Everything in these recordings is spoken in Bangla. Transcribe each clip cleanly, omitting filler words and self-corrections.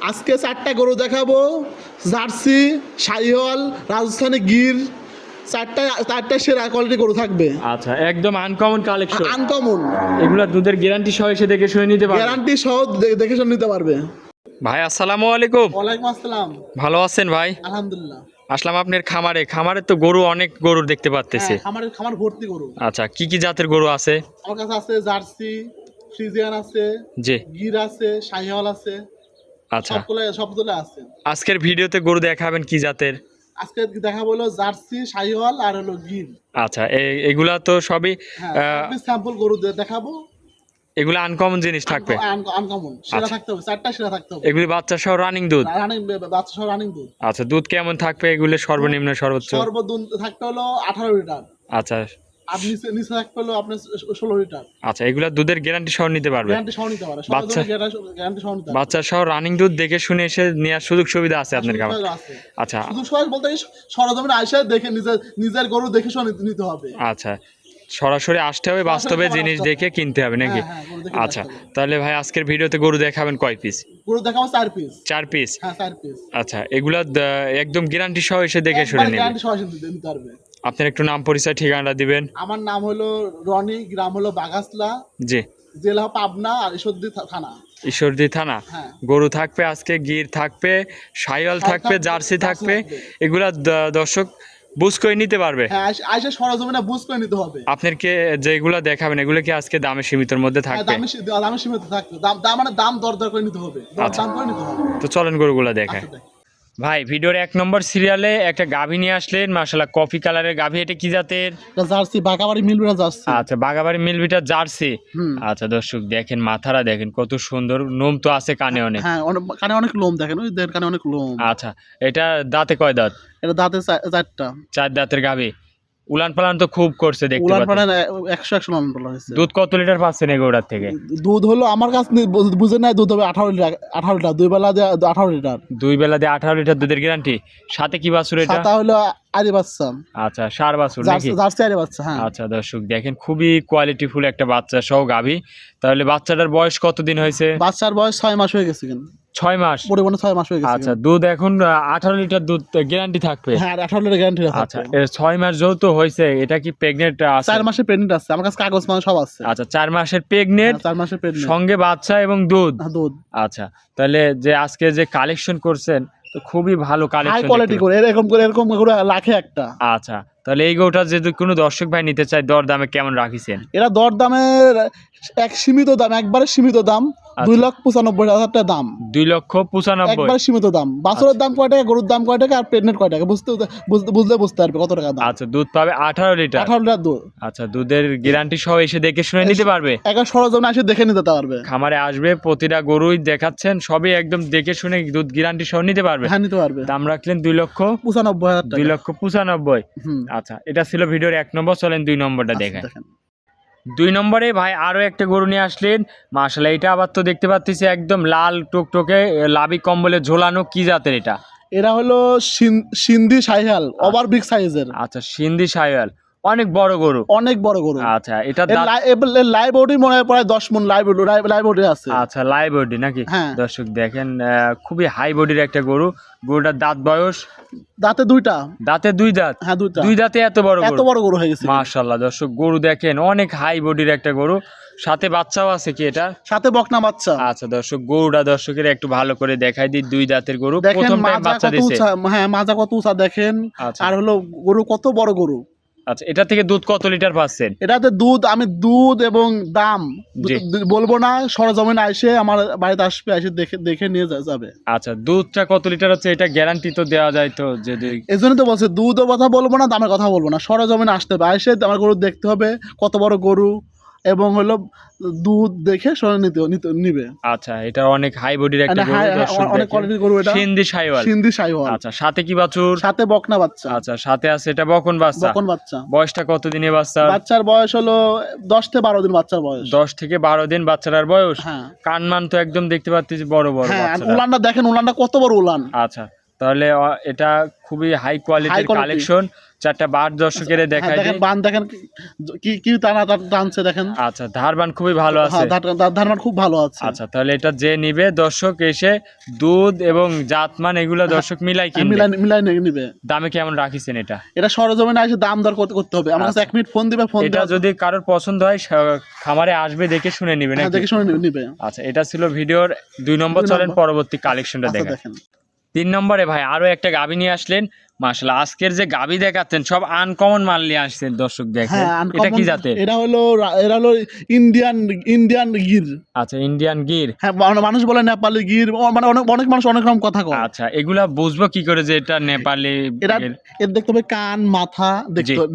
আজকে 4টা গরু দেখাবো, জার্সি, শাহিওয়াল, রাজস্থানি গির। চারটা সেরা কোয়ালিটি গরু থাকবে। আচ্ছা, একদম আনকমন কালেকশন। আনকমন, এগুলা দুধের গ্যারান্টি সহ এসে দেখে শুনে নিতে পারবে। গ্যারান্টি সহ দেখে শুনে নিতে পারবে। ভাই আসসালামু আলাইকুম। ওয়ালাইকুম আসসালাম। ভালো আছেন ভাই? আলহামদুলিল্লাহ। আসলাম আপনার খামারে তো গরু অনেক গরু দেখতে পাচ্তেছি। খামার ভর্তি গরু। আচ্ছা, কি কি জাতের গরু আছে? আমার কাছে আছে জার্সি, ফ্রিজিয়ান আছে, জি। গির আছে, শাহিওয়াল আছে। আচ্ছা, সবগুলো আছে। আজকের ভিডিওতে গরু দেখাবেন কি জাতের? আজকে দেখাবো হলো জার্সি, শাহিওয়াল আর হলো গির। আচ্ছা, এগুলা তো সবই স্যাম্পল গরু দেখাবো। এগুলা আনকমন জিনিস থাকবে। আনকমন সেরা থাকতে হবে, 4টা সেরা থাকতে হবে। এগুলি বাচ্চা সহ রানিং দুধ। বাচ্চা সহ রানিং দুধ। আচ্ছা, দুধ কেমন থাকবে এগুলো সর্বনিম্ন সর্বোচ্চ? সর্বদুধ থাকতে হলো 18 লিটার। আচ্ছা। আর নিচে থাকতে হলো আপনার 16 লিটার। আচ্ছা, এগুলা দুধের গ্যারান্টি সহ নিতে পারবে? গ্যারান্টি সহ নিতে পারে। গ্যারান্টি সহ নিতে পারে। বাচ্চা সহ রানিং দুধ দেখে শুনে এসে নেওয়ার সুযোগ সুবিধা আছে আপনার কাছে? আচ্ছা। সুযোগ সুবিধা বলতে সরজমিনে আইসা দেখে নিজের গরু দেখে শুনে নিতে হবে। আচ্ছা, সরাসরি আসতে হবে, বাস্তবে জিনিস দেখে কিনতে হবে নাকি? আচ্ছা, তাহলে ভাই আজকের ভিডিওতে গরু দেখাবেন কয় পিস? গরু দেখাবো 4 পিস। 4 পিস? হ্যাঁ, 4 পিস। আচ্ছা, এগুলা একদম গ্যারান্টি সহ এসে দেখে শুনে নেবেন। গ্যারান্টি সহ নিতে পারবে। আপনার একটু নাম পরিচয় ঠিকানাটা দিবেন। আমার নাম হলো রনি, গ্রাম হলো বাগাসলা, জি। জেলা পাবনা আর ঈশ্বরদী থানা। ঈশ্বরদী থানা। হ্যাঁ। গরু থাকবে আজকে, গির থাকবে, শাহিওয়াল থাকবে, জার্সি থাকবে। এগুলা দর্শক বুঝ করে নিতে পারবে। হ্যাঁ, আইসা সরজমিনে বুঝ করে নিতে হবে। আপনাকে যেগুলা দেখাবেন এগুলো কি আজকে দামে সীমিতর মধ্যে থাকবে? দামে সীমিত থাকবে। দাম দরদার করে নিতে হবে। দাম করে নিতে হবে। তো চলেন গরুগুলা দেখায়। ভাই ভিডিওর 1 নম্বর সিরিয়ালে একটা গাভী নিয়ে আসলেন, মাশাআল্লাহ কফি কালারের গাভী। এটা কি জাতের? জার্সি, বাগাবাড়ি মিলবিটা জার্সি। আচ্ছা, বাগাবাড়ি মিলবিটা জার্সি। আচ্ছা দর্শক দেখেন, মাথারা দেখেন কত সুন্দর, নোম তো আছে কানে অনেক। হ্যাঁ, কানে অনেক লোম দেখেন, ওই কানে অনেক লোম। আচ্ছা, এটা দাঁতে কয় দাঁত? এটা দাঁতে 4টা। 4 দাঁতের গাভী। উলান পালান তো খুব করছে দেখতে উলান পাচ্ছেন। পালান 100 উলান পালান হয়েছে। দুধ কত লিটার পাচ্ছেন এই গরুটার থেকে? দুধ হলো আমার কাছে বুঝে নাই, দুধ হবে 18 লিটার। 18 লিটার 2 বেলা দিয়ে 18 লিটার। 2 বেলা দিয়ে 18 লিটার দুধের গ্যারান্টি। সাথে কি বাছুর এটা? সাথে হলো আরি বাচ্চা। আচ্ছা, ষাঁড় বাছুর নাকি? জার্সি আরি বাচ্চা। হ্যাঁ। আচ্ছা দর্শক দেখেন, খুবই কোয়ালিটিফুল একটা বাচ্চা সহ গাভী। তাহলে বাচ্চাটার বয়স কতদিন হয়েছে? বাচ্চার বয়স 6 মাস হয়ে গেছে। 6 মাস? পরিমাণে 6 মাস হয়ে গেছে। আচ্ছা, দুধ এখন 18 লিটার দুধ গ্যারান্টি থাকবে? হ্যাঁ, 18 লিটার গ্যারান্টি আছে। আচ্ছা, 6 মাস যেহেতু হয়েছে, এটা কি প্রেগনেন্ট আছে? 4 মাসের প্রেগনেন্ট আছে, আমার কাছে কাগজ মানে সব আছে। আচ্ছা, 4 মাসের প্রেগনেন্ট। 4 মাসের প্রেগনেন্ট সঙ্গে বাচ্চা এবং দুধ। দুধ। আচ্ছা, তাহলে যে আজকে যে কালেকশন করছেন তো খুবই ভালো হাই কালেকশন। কোয়ালিটি করে এরকম করে লাখে একটা। আচ্ছা, তাহলে এই গরুটা যদি কোনো দর্শক ভাই নিতে চায়, দর দামে কেমন রাখিছেন? এরা দর দামের সীমিত দাম, একবারে সীমিত দাম। 2,95,000 টাকা দাম। 2,95,000? একবারে সীমিত দাম। বাছুরের দাম কয় টাকা, গরুর দাম কয় টাকা, আর প্রেগনেন্ট কয় টাকা বুঝলে বুঝতে পারবে কত টাকা দাম। আচ্ছা, দুধ পাবে 18 লিটার? 18 লিটার দুধ। আচ্ছা, দুধের গ্যারান্টি সহ এসে দেখে শুনে নিতে পারবে? একবার সরজমিনে এসে দেখে নিতে পারবে। খামারে আসবে, প্রতিটা গরুই দেখাচ্ছেন, সবই একদম দেখে শুনে দুধ গ্যারান্টি সহ নিতে পারবে? হ্যাঁ, নিতে পারবে। দাম রাখলেন 2,95,000 টাকা। 2,95,000। আচ্ছা, এটা ছিল ভিডিওর 1 নম্বর। চলেন 2 নম্বরটা দেখায়। 2 নম্বরে ভাই আরো একটা গরু নিয়ে আসলেন, মাশাআল্লাহ। এটা আবার তো দেখতে পাচ্ছি একদম লাল টুকটুকে, লাভি কম্বলে ঝোলানো। কি জাতের এটা? এরা হলো সিন্ধি শাহিওয়াল, ওভার বিগ সাইজের। আচ্ছা, সিন্ধি শাহিওয়াল, অনেক বড় গরু। অনেক বড় গরু। আচ্ছা, এটা লাইভ বডি মনে হয় প্রায় 10 মণ লাইভ বডি আছে। আচ্ছা, লাইভ বডি নাকি? হ্যাঁ। দর্শক দেখেন, খুবই হাই বডির একটা গরু। গরুটার দাঁত বয়স? দাঁতে 2টা। দাঁতে 2 দাঁত? হ্যাঁ, 2টা। 2 দাঁতে এত বড় গরু হয়ে গেছে। মাশাআল্লাহ দর্শক, গরু দেখেন অনেক হাই বডির একটা গরু। সাথে বাচ্চাও আছে কি এটা? সাথে বকনা বাচ্চা। আচ্ছা দর্শক, গরুটা দর্শকের একটু ভালো করে দেখাই দিই। 2 দাঁতের গরু, দেখেন প্রথম টাইম বাচ্চা দিয়েছে। হ্যাঁ, মাজা কত উঁচা দেখেন। আচ্ছা। আর হলো গরু কত বড় গরু। আচ্ছা, এটা থেকে দুধ কত লিটার পাচ্ছেন? এটাতে দুধ এবং দাম বলবো না, সরজমিনে এসে আমার বাড়িতে আসবে, এসে দেখে নিয়ে যাবে। আচ্ছা, দুধটা কত লিটার হচ্ছে এটা গ্যারান্টি তো দেওয়া যায় তো? যদি এই জন্য তো বলছে দুধও কথা বলবো না, দামের কথা বলবো না, সরজমিনে আসতে হবে, এসে আমার গরু দেখতে হবে কত বড় গরু, এবং হলো দুধ দেখে নিবে। আচ্ছা, এটা অনেক হাই বডির একটা গরু, অনেক কোয়ালিটির গরু এটা। সিন্ধি শাহিওয়াল। আচ্ছা, সাথে কি বাছুর? সাথে বকনা বাচ্চা। আচ্ছা, সাথে আছে এটা বকন বাচ্চা। বয়সটা কত দিনে বাচ্চা? বাচ্চার বয়স হলো 10 থেকে 12 দিন। বাচ্চার বয়স 10 থেকে 12 দিন বাচ্চাটার বয়স। হ্যাঁ। কানমান তো একদম দেখতে পাচ্ছি বড় বড়। হ্যাঁ, উলানটা দেখেন, উলানটা কত বড় উলান। আচ্ছা, তাহলে এটা খুবই হাই কোয়ালিটির কালেকশন। চারটা বাট দর্শকের দেখাই দেখেন দিই। বান দেখেন কি কি টানছে দেখেন। আচ্ছা, ধারবান খুবই ভালো আছে। ধারমান খুব ভালো আছে। আচ্ছা, তাহলে এটা যে নিবে দর্শক এসে দুধ এবং জাতমান এগুলো দর্শক মিলাই কিনবে, মিলাই নিবে। দামে কেমন রাখিছেন এটা? এটা সরজমিনে এসে দাম দর করতে হবে। আমার কাছে 1 মিনিট ফোন দিবে, ফোন এটা যদি কারোর পছন্দ হয় খামারে আসবে, দেখে শুনে নিবে নাকি? দেখে শুনে নিবে। আচ্ছা, এটা ছিল ভিডিওর 2 নম্বর। চলেন পরবর্তী কালেকশনটা দেখেন। 3 নম্বরে ভাই আরো একটা গাবি নিয়ে আসলেন। মাশাআল্লাহ, আজকের যে গাবি দেখাচ্ছেন সব আনকমন মাল নিয়ে আসছেন দর্শক দেখেন। এটা কি জাতের? এটা হলো ইন্ডিয়ান গির। আচ্ছা, ইন্ডিয়ান গির। হ্যাঁ, মানুষ বলে নেপালি গির, মানে অনেক মানুষ অনেক রকম কথা কয়। আচ্ছা, এগুলা বুঝবো কি করে যে এটা নেপালি? এর দেখতে হবে কান, মাথা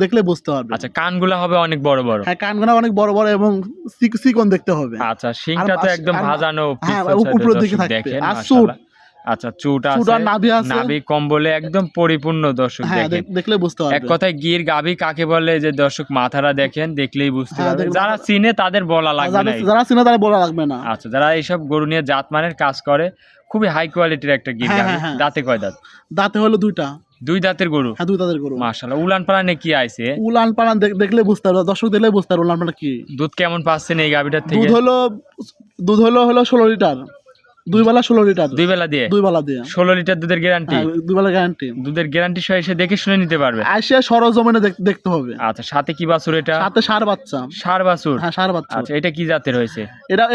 দেখলে বুঝতে পারবে। আচ্ছা, কানগুলা হবে অনেক বড় বড়। হ্যাঁ, কানগুলো অনেক বড় বড় এবং চিকন দেখতে হবে। আচ্ছা, শিংটা তো একদম ভাজানো, উপরের দিকে থাকবে। দেখেন আর চুট, আচ্ছা চুট আছে, নাভি কম্বলে একদম পরিপূর্ণ দর্শক দেখেন। দেখলে বুঝতে পারবে। এক কথায় গির গাভি কাকে বলে যে দর্শক মাথাটা দেখেন, দেখলেই বুঝতে পারবে। যারা চিনে তাদের বলা লাগবে না, যারা চিনে তাদের বলা লাগবে না। আচ্ছা, যারা এইসব গরু নিয়ে জাতমানের কাজ করে, খুবই হাই কোয়ালিটির একটা গির গাভি। দাঁতে কয় দাঁত? দাঁতে হলো 2টা। 2 দাঁতের গরু? হ্যাঁ, 2 দাঁতের গরু। মাশাআল্লাহ, উলান পালানে কি আইছে? উলান পালান দেখলে বুঝতে পারবে, দর্শক দেখলে বুঝতে পারবে উলান পালান কি। দুধ কেমন পাচ্ছেন এই গাভিটার থেকে? দুধ হলো 16 লিটার। 2 বেলা 16 লিটার। 2 বেলা দিয়ে? 2 বেলা দিয়ে 16 লিটার দুধের গ্যারান্টি? 2 বেলা গ্যারান্টি। দুধের গ্যারান্টি সহ এসে দেখে শুনে নিতে পারবে? আসে সরজমিনে দেখতে হবে। আচ্ছা, সাথে কি বাছুর এটা? সাথে ষাঁড় বাচ্চা। ষাঁড় বাছুর? হ্যাঁ, ষাঁড় বাচ্চা। আচ্ছা, এটা কি জাতের হয়েছে?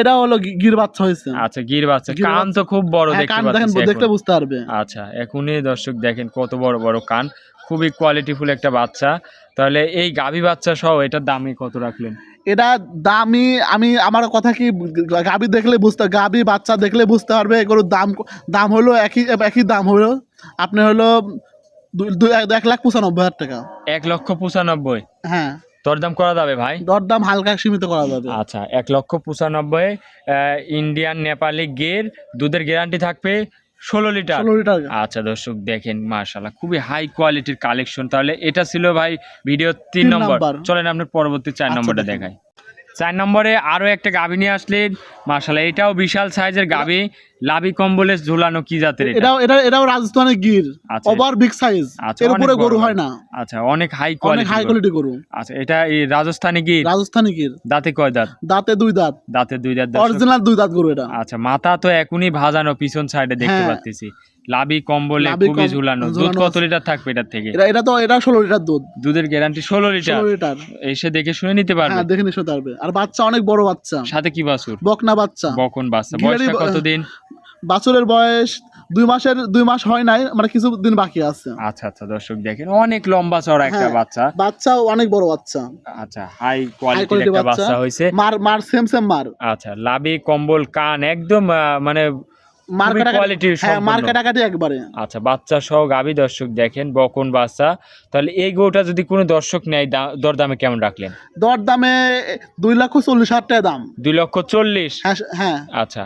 এটা হলো গির বাচ্চা হয়েছে। আচ্ছা, গির বাচ্চা। কান তো খুব বড় দেখতে পাচ্ছি, দেখলে বুঝতে পারবে। আচ্ছা, এখনই দর্শক দেখেন কত বড় বড় কান, খুবই কোয়ালিটিফুল একটা বাচ্চা। তাহলে এই গাভী বাচ্চা সহ এটার দামই কত রাখলেন? এটা দামি আমার কথা কি, গাভী দেখলে গাভী বাচ্চা দেখলে বুঝতে পারবে এগুলোর দাম হলো একই দাম হলো আপনি হলো 1,95,000 টাকা। 1,95,000? হ্যাঁ, দরদাম করা যাবে ভাই? দরদাম হালকা সীমিত করা যাবে। আচ্ছা, 1,95,000 ইন্ডিয়ান নেপালি গির, দুধের গ্যারান্টি থাকবে 16 লিটার। 16 লিটার। আচ্ছা দর্শক দেখেন, মাশাআল্লাহ খুবই হাই কোয়ালিটির কালেকশন। তাহলে এটা ছিল ভাই ভিডিও 3 নম্বর। চলেন আপনার পরবর্তী 4 নম্বরটা দেখাই। 4 নম্বরে আরো একটা গাভী নিয়ে আসলেন। মাশাআল্লাহ, এটাও বিশাল সাইজের গাভী, লাভি কম্বলে ঝুলানো। কি জাতের এটা? এটাও রাজস্থানের গির, ওভার বিগ সাইজ। এর উপরে গরু হয় না। আচ্ছা, অনেক হাই কোয়ালিটি গরু। আচ্ছা, এটা এই রাজস্থানী গির? রাজস্থানী গির। দাঁতে কয় দাঁত? দাঁতে 2 দাঁত। দাঁতে 2 দাঁত, অরিজিনাল 2 দাঁত গরু এটা। আচ্ছা, মাথা তো এখনই ভাজানো, পিছন সাইডে দেখতে পাচ্ছি। লাভি কম্বলে খুবই ঝুলানো। দুধ কত লিটার থাকবে এটার থেকে? এটা 16 লিটার দুধ। দুধের গ্যারান্টি 16 লিটার। এসে দেখে শুনে নিতে পারবে? হ্যাঁ, দেখে নিতে পারবে। আর বাচ্চা অনেক বড় বাচ্চা। সাথে কি বাছুর? বকনা বাচ্চা। বকন বাচ্চা। বয়সটা কতদিন? বাছুরের বয়স 2 মাস হয় নাই, মানে কিছু দিন বাকি আছে। আচ্ছা আচ্ছা, দর্শক দেখেন অনেক লম্বা চওড়া একটা বাচ্চা। বাচ্চাও অনেক বড় বাচ্চা। আচ্ছা, হাই কোয়ালিটির একটা বাচ্চা হইছে। মার সেম মার। আচ্ছা, লাভি কম্বল কান একদম মানে কাটাকাটি একবারে। আচ্ছা, বাচ্চা সহ গাভী দর্শক দেখেন, বকন বাচ্চা। তাহলে এই গরুটা যদি কোনো দর্শক নেয়, দরদামে কেমন রাখলেন? দরদামে 2,40,000 টাকা দাম। 2,40,000? হ্যাঁ। আচ্ছা,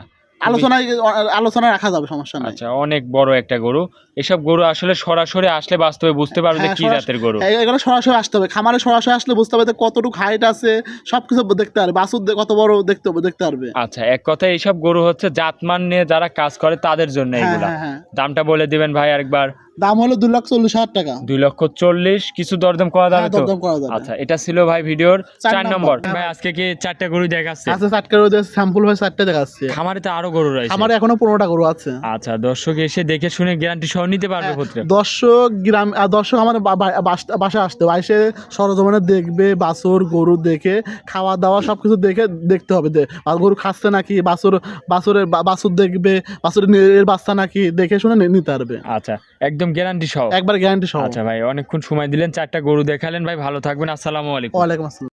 আলোচনা রাখা যাবে, সমস্যা নাই। আচ্ছা, অনেক বড় একটা গরু। এসব গরু আসলে সরাসরি আসলে বাস্তবে বুঝতে পারবে যে কি জাতের গরু। এগুলো সরাসরি আসতে হবে, খামারে সরাসরি আসলে বুঝতে হবে কতটুকু হাইট আছে, সবকিছু দেখতে পারবে। বাছুর কত বড় দেখতে পারবে। আচ্ছা, এক কথায় এইসব গরু হচ্ছে জাতমান নিয়ে যারা কাজ করে তাদের জন্য এগুলা। দামটা বলে দিবেন ভাই আরেকবার। দাম হলো 2,40,000 টাকা। 2,40,000। কিছু দরদাম করা যাবে তো? আচ্ছা, এটা ছিল ভাই ভিডিওর 4 নম্বর। ভাই আজকে কি 4টা গরু দেখাচ্ছে? আচ্ছা, 4টা গরু স্যাম্পল ভাই 4টা দেখাচ্ছে। খামারে তো আরো গরু রয়েছে? খামারে এখনো 15টা গরু আছে। আচ্ছা, দর্শক এসে দেখে শুনে গ্যারান্টি সহ নিতে পারবে? দর্শক আমার বাসায় আসতে হবে, এসে সরজমিনে দেখবে, বাছুর গরু দেখে খাওয়া দাওয়া সবকিছু দেখতে হবে। আর গরু খাচ্ছে নাকি, বাছুর দেখবে, বাছুরের বাচ্চা নাকি, দেখে শুনে নিতে পারবে। আচ্ছা, একদম গ্যারান্টি সহ? একবার গ্যারান্টি সহ। আচ্ছা ভাই, অনেকক্ষণ সময় দিলেন, 4টা গরু দেখালেন ভাই, ভালো থাকবেন। আসসালামু আলাইকুম। ওয়ালাইকুম আসসালাম।